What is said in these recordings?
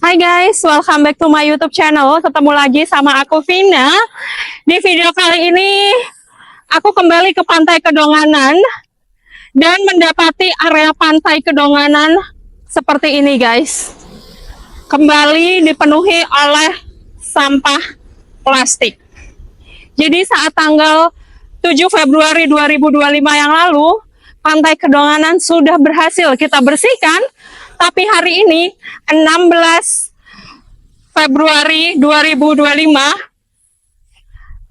Hai guys, welcome back to my YouTube channel. Ketemu lagi sama aku Vina. Di video kali ini aku kembali ke Pantai Kedonganan dan mendapati area Pantai Kedonganan seperti ini guys. Kembali dipenuhi oleh sampah plastik. Jadi saat tanggal 7 Februari 2025 yang lalu, Pantai Kedonganan sudah berhasil kita bersihkan. Tapi hari ini 16 Februari 2025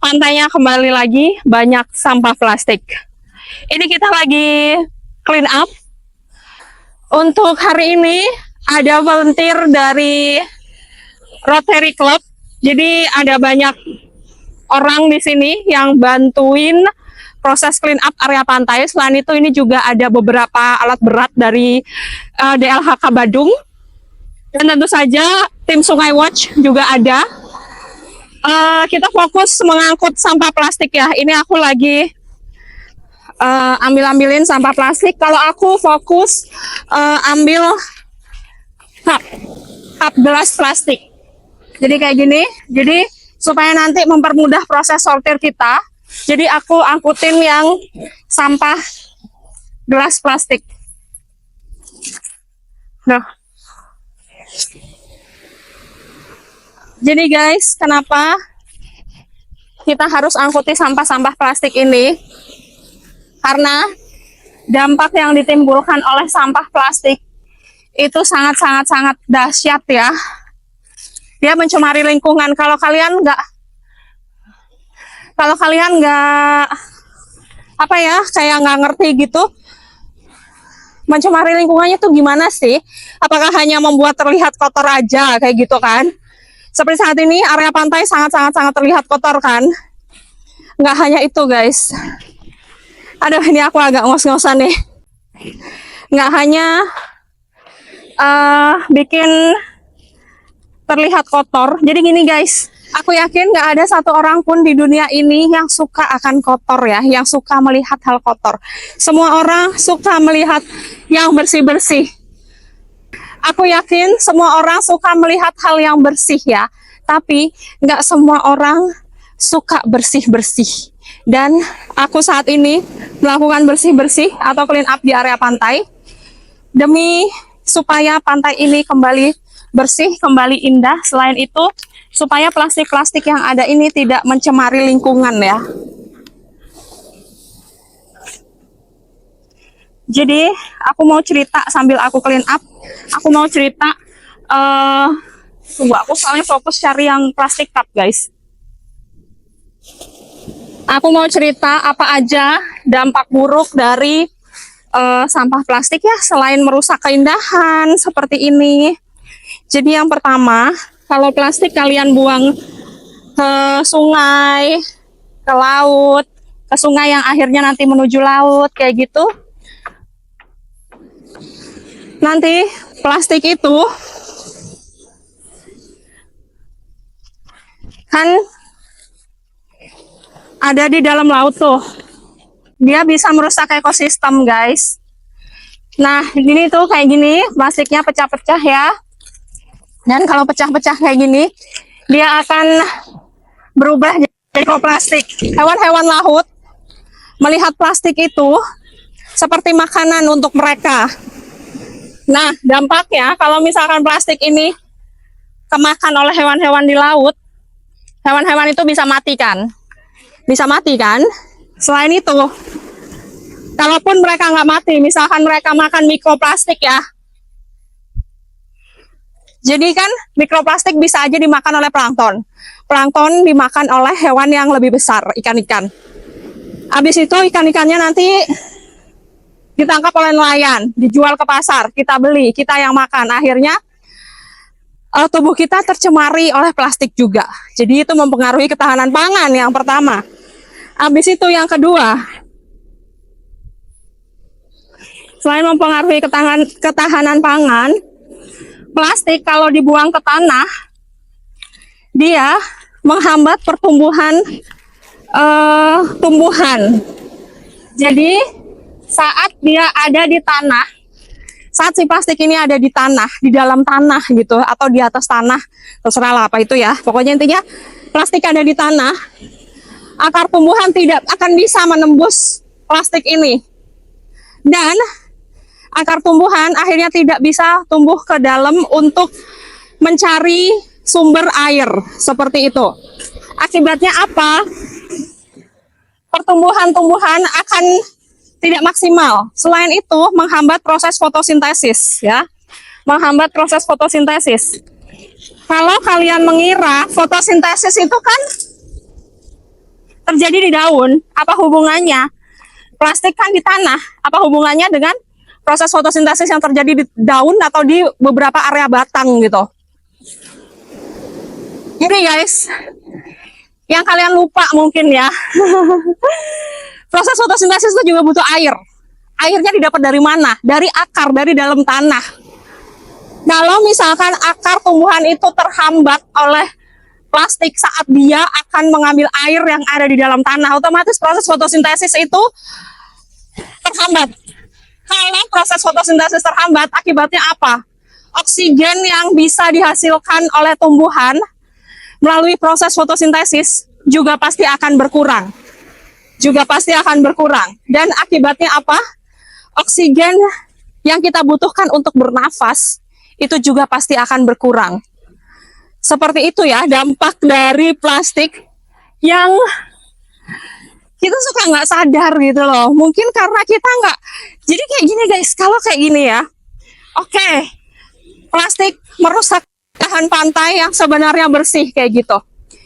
pantainya kembali lagi banyak sampah plastik. Ini kita lagi clean up. Untuk hari ini ada volunteer dari Rotary Club. Jadi ada banyak orang di sini yang bantuin proses clean up area pantai. Selain itu ini juga ada beberapa alat berat dari DLHK Badung. Dan tentu saja tim Sungai Watch juga ada. Kita fokus mengangkut sampah plastik ya. Ini aku lagi ambil-ambilin sampah plastik. Kalau aku fokus ambil cup gelas plastik. Jadi kayak gini. Jadi supaya nanti mempermudah proses sortir kita. Jadi aku angkutin yang sampah gelas plastik. Nah. Jadi guys, kenapa kita harus angkuti sampah-sampah plastik ini? Karena dampak yang ditimbulkan oleh sampah plastik itu sangat dahsyat ya. Dia mencemari lingkungan. Kalau kalian nggak kayak nggak ngerti gitu, mencemari lingkungannya tuh gimana sih? Apakah hanya membuat terlihat kotor aja kayak gitu kan? Seperti saat ini area pantai sangat terlihat kotor kan? Nggak hanya itu guys. Aduh, ini aku agak ngos-ngosan nih. Nggak hanya bikin terlihat kotor. Jadi gini guys, aku yakin nggak ada satu orang pun di dunia ini yang suka akan kotor ya, yang suka melihat hal kotor. Semua orang suka melihat yang bersih-bersih. Aku yakin semua orang suka melihat hal yang bersih ya, tapi nggak semua orang suka bersih-bersih. Dan aku saat ini melakukan bersih-bersih atau clean up di area pantai demi supaya pantai ini kembali bersih, kembali indah. Selain itu, supaya plastik-plastik yang ada ini tidak mencemari lingkungan ya. Jadi, aku mau cerita sambil aku clean up. Aku mau cerita, tunggu, aku soalnya fokus cari yang plastik cup guys. Aku mau cerita apa aja dampak buruk dari sampah plastik ya, selain merusak keindahan seperti ini. Jadi yang pertama, kalau plastik kalian buang ke sungai, ke laut, ke sungai yang akhirnya nanti menuju laut, kayak gitu. Nanti plastik itu kan ada di dalam laut tuh. Dia bisa merusak ekosistem guys. Nah, ini tuh kayak gini, plastiknya pecah-pecah ya. Dan kalau pecah-pecah kayak gini, dia akan berubah jadi mikroplastik. Hewan-hewan laut melihat plastik itu seperti makanan untuk mereka. Nah, dampaknya kalau misalkan plastik ini kemakan oleh hewan-hewan di laut, hewan-hewan itu bisa mati kan? Bisa mati kan? Selain itu, kalaupun mereka nggak mati, misalkan mereka makan mikroplastik ya, jadi kan mikroplastik bisa aja dimakan oleh plankton. Plankton dimakan oleh hewan yang lebih besar, ikan-ikan. Habis itu ikan-ikannya nanti ditangkap oleh nelayan, dijual ke pasar, kita beli, kita yang makan. Akhirnya tubuh kita tercemari oleh plastik juga. Jadi itu mempengaruhi ketahanan pangan yang pertama. Habis itu yang kedua, selain mempengaruhi ketahanan pangan, plastik kalau dibuang ke tanah, dia menghambat pertumbuhan tumbuhan. Jadi saat dia ada di tanah, Saat si plastik ini ada di tanah, di dalam tanah gitu, atau di atas tanah, terserah lah apa itu ya. Pokoknya intinya plastik ada di tanah, akar tumbuhan tidak akan bisa menembus plastik ini. Dan akar tumbuhan akhirnya tidak bisa tumbuh ke dalam untuk mencari sumber air, seperti itu. Akibatnya apa? Pertumbuhan-tumbuhan akan tidak maksimal. Selain itu, menghambat proses fotosintesis, ya. Menghambat proses fotosintesis. Kalau kalian mengira fotosintesis itu kan terjadi di daun, apa hubungannya? Plastik kan di tanah, apa hubungannya dengan proses fotosintesis yang terjadi di daun atau di beberapa area batang gitu? Ini guys, yang kalian lupa mungkin ya. Proses fotosintesis itu juga butuh air. Airnya didapat dari mana? Dari akar, dari dalam tanah. Kalau misalkan akar tumbuhan itu terhambat oleh plastik saat dia akan mengambil air yang ada di dalam tanah, otomatis proses fotosintesis itu terhambat. Kalau proses fotosintesis terhambat, akibatnya apa? Oksigen yang bisa dihasilkan oleh tumbuhan melalui proses fotosintesis juga pasti akan berkurang. Dan akibatnya apa? Oksigen yang kita butuhkan untuk bernafas itu juga pasti akan berkurang. Seperti itu ya dampak dari plastik yang kita suka nggak sadar gitu loh. Mungkin karena kita nggak. Jadi kayak gini guys, kalau kayak gini ya, oke, plastik merusak lahan pantai yang sebenarnya bersih kayak gitu.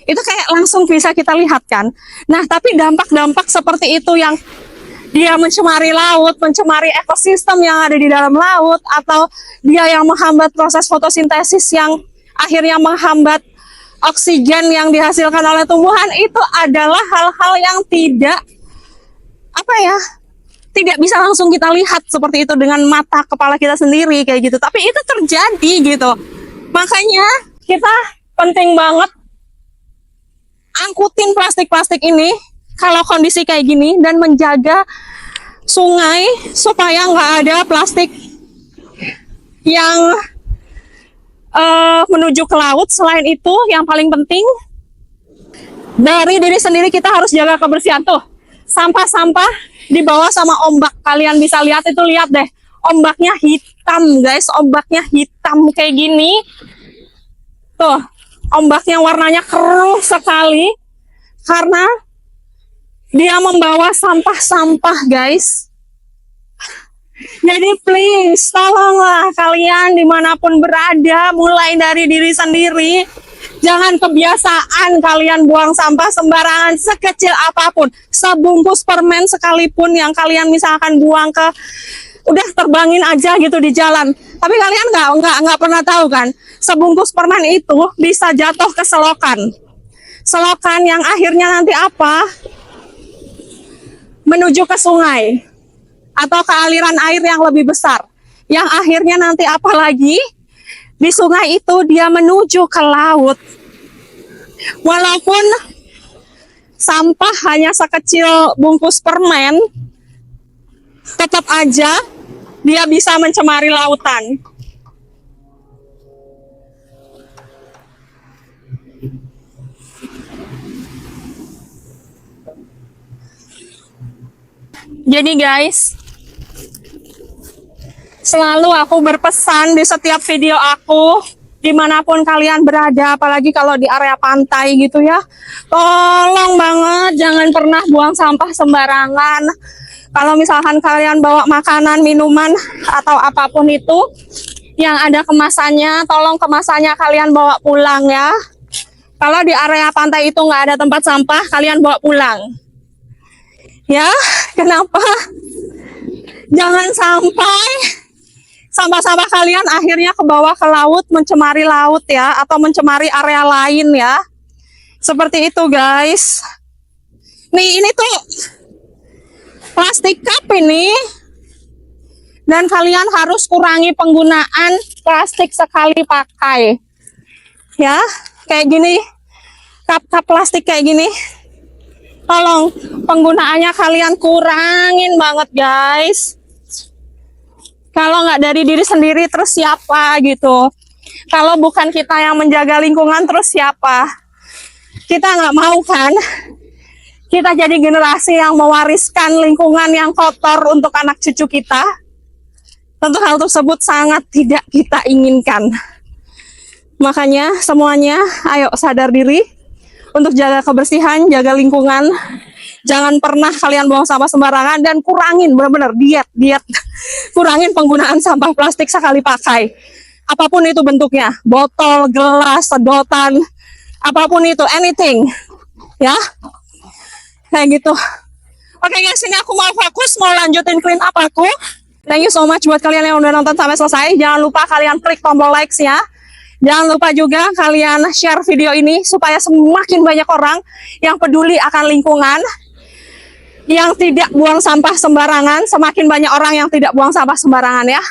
Itu kayak langsung bisa kita lihat kan. Nah, tapi dampak-dampak seperti itu yang dia mencemari laut, mencemari ekosistem yang ada di dalam laut, atau dia yang menghambat proses fotosintesis yang akhirnya menghambat oksigen yang dihasilkan oleh tumbuhan, itu adalah hal-hal yang tidak bisa langsung kita lihat seperti itu dengan mata kepala kita sendiri kayak gitu. Tapi itu terjadi gitu. Makanya kita penting banget angkutin plastik-plastik ini kalau kondisi kayak gini dan menjaga sungai supaya nggak ada plastik yang menuju ke laut. Selain itu, yang paling penting dari diri sendiri kita harus jaga kebersihan. Tuh, sampah-sampah dibawa sama ombak. Kalian bisa lihat itu, lihat deh. Ombaknya hitam, guys. Ombaknya hitam kayak gini. Tuh, ombaknya warnanya keruh sekali karena dia membawa sampah-sampah, guys. Jadi please, tolonglah kalian dimanapun berada, mulai dari diri sendiri. Jangan kebiasaan kalian buang sampah sembarangan, sekecil apapun. Sebungkus permen sekalipun yang kalian misalkan buang ke, udah terbangin aja gitu di jalan. Tapi kalian nggak pernah tahu kan, sebungkus permen itu bisa jatuh ke selokan. Selokan yang akhirnya nanti apa? Menuju ke sungai atau ke aliran air yang lebih besar, yang akhirnya nanti apa lagi di sungai itu dia menuju ke laut. Walaupun sampah hanya sekecil bungkus permen, tetap aja dia bisa mencemari lautan. Jadi guys, selalu aku berpesan di setiap video aku, dimanapun kalian berada, apalagi kalau di area pantai gitu ya, tolong banget jangan pernah buang sampah sembarangan. Kalau misalkan kalian bawa makanan, minuman, atau apapun itu yang ada kemasannya, tolong kemasannya kalian bawa pulang ya. Kalau di area pantai itu nggak ada tempat sampah, kalian bawa pulang. Ya, kenapa? Jangan sampai sampah-sampah kalian akhirnya ke bawah ke laut, mencemari laut ya, atau mencemari area lain ya. Seperti itu guys. Nih, ini tuh plastik cup ini. Dan kalian harus kurangi penggunaan plastik sekali pakai. Ya, kayak gini. Cup-cup plastik kayak gini. Tolong penggunaannya kalian kurangin banget guys. Kalau nggak dari diri sendiri, terus siapa gitu? Kalau bukan kita yang menjaga lingkungan, terus siapa? Kita nggak mau kan? Kita jadi generasi yang mewariskan lingkungan yang kotor untuk anak cucu kita. Tentu hal tersebut sangat tidak kita inginkan. Makanya semuanya, ayo sadar diri untuk jaga kebersihan, jaga lingkungan. Jangan pernah kalian buang sampah sembarangan dan kurangin, benar-benar diet. Kurangin penggunaan sampah plastik sekali pakai. Apapun itu bentuknya, botol, gelas, sedotan, apapun itu, anything. Ya, kayak gitu. Oke guys, ini aku mau fokus, mau lanjutin clean up aku. Thank you so much buat kalian yang udah nonton sampai selesai. Jangan lupa kalian klik tombol likes-nya. Jangan lupa juga kalian share video ini supaya semakin banyak orang yang peduli akan lingkungan, yang tidak buang sampah sembarangan. Semakin banyak orang yang tidak buang sampah sembarangan ya.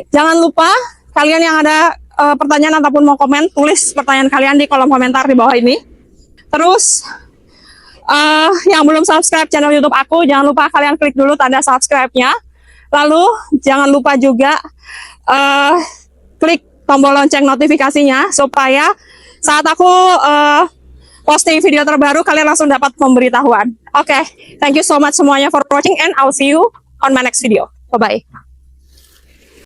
Jangan lupa kalian yang ada pertanyaan ataupun mau komen, tulis pertanyaan kalian di kolom komentar di bawah ini. Terus yang belum subscribe channel YouTube aku, jangan lupa kalian klik dulu tanda subscribe-nya. Lalu jangan lupa juga klik tombol lonceng notifikasinya supaya saat aku posting video terbaru kalian langsung dapat pemberitahuan. Oke, thank you so much semuanya for watching and I'll see you on my next video. Bye-bye.